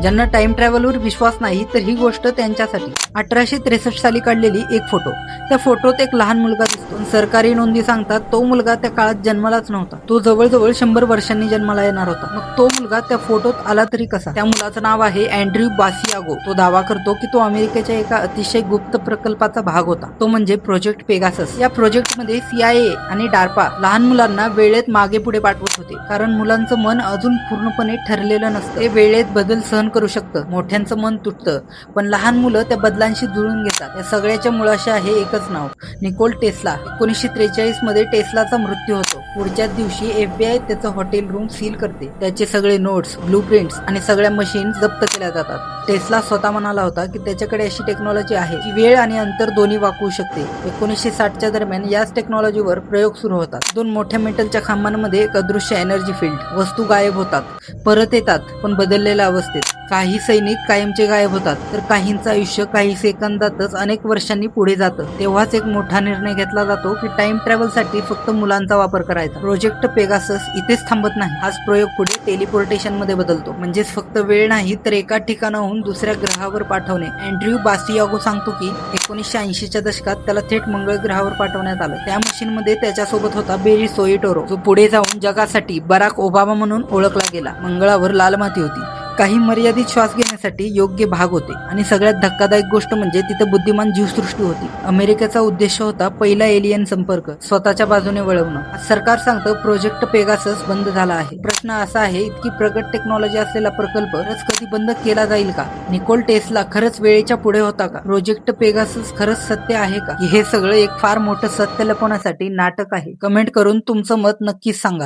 ज्यांना टाइम ट्रॅव्हलवर विश्वास नाही तर ही गोष्ट त्यांच्यासाठी. 1863 साली काढलेली एक फोटो. त्या फोटोत एक लहान मुलगा दिसतो. सरकारी नोंदी सांगतात तो मुलगा त्या काळात जन्मलाच नव्हता. तो जवळजवळ 100 वर्षांनी जन्माला येणार होता. मग तो मुलगा त्या फोटोत आला तरी कसा? त्या मुलाचं नाव आहे अँड्र्यू बासियागो. तो दावा करतो की तो अमेरिकेच्या एका अतिशय गुप्त प्रकल्पाचा भाग होता. तो म्हणजे प्रोजेक्ट पेगासस. या प्रोजेक्टमध्ये CIA आणि डार्पा लहान मुलांना वेळेत मागे पुढे पाठवत होते, कारण मुलांचं मन अजून पूर्णपणे ठरलेलं नसतं. ते वेळेत बदल सहन करू शकतं. मोठ्यांचं मन तुटतं, पण लहान मुलं त्या बदलांशी जुळून घेतात. या सगळ्याच्या मुळाशी आहे एकच नाव, निकोल टेस्ला. 1943 मध्ये टेस्लाचा मृत्यू होतो. पुढच्याच दिवशी FBI त्याचं हॉटेल रूम सील करते. त्याचे सगळे नोट्स, ब्लूप्रिंट्स आणि सगळ्या मशीन जप्त केल्या जातात. टेस्ला स्वतः म्हणाला होता की त्याच्याकडे अशी टेक्नॉलॉजी आहे जी वेळ आणि अंतर दोन्ही वाकवू शकते. 1960च्या दरम्यान याच टेक्नॉलॉजीवर प्रयोग सुरू होतात. 2 मोठ्या मेटलच्या खांबांमध्ये एक अदृश्य एनर्जी फील्ड. वस्तू गायब होतात, परत येतात, पण बदललेल्या अवस्थेत. काही सैनिक कायमचे गायब होतात, तर काहींचं आयुष्य काही सेकंदातच अनेक वर्षांनी पुढे जातं. तेव्हाच एक मोठा निर्णय घेतला जातो की टाइम ट्रॅव्हल साठी फक्त मुलांचा वापर करायचा. प्रोजेक्ट पेगासस इथेच थांबत नाही. हाच प्रयोग पुढे टेलिपोर्टेशन मध्ये बदलतो. म्हणजेच फक्त वेळ नाही तर एका ठिकाणाहून दुसऱ्या ग्रहावर पाठवणे. अँड्र्यू बासियागो सांगतो की 1980च्या दशकात त्याला थेट मंगळ ग्रहावर पाठवण्यात आलं. त्या मशीन मध्ये त्याच्यासोबत होता बेरी सोइटोरो, जो पुढे जाऊन जगासाठी बराक ओबामा म्हणून ओळखला गेला. मंगळावर लाल माती होती, काही मर्यादित श्वास घेण्यासाठी योग्य भाग होते, आणि सगळ्यात धक्कादायक गोष्ट म्हणजे तिथे बुद्धिमान जीवसृष्टी होती. अमेरिकेचा उद्देश होता पहिला एलियन संपर्क स्वतःच्या बाजूने वळवणं. सरकार सांगतं प्रोजेक्ट पेगासस बंद झाला आहे. प्रश्न असा आहे, इतकी प्रगत टेक्नॉलॉजी असलेला प्रकल्प खरंच कधी बंद केला जाईल का? निकोल टेस्ला खरंच वेळेच्या पुढे होता का? प्रोजेक्ट पेगासस खरंच सत्य आहे का? हे सगळं एक फार मोठं सत्य लपवण्यासाठी नाटक आहे. कमेंट करून तुमचं मत नक्कीच सांगा.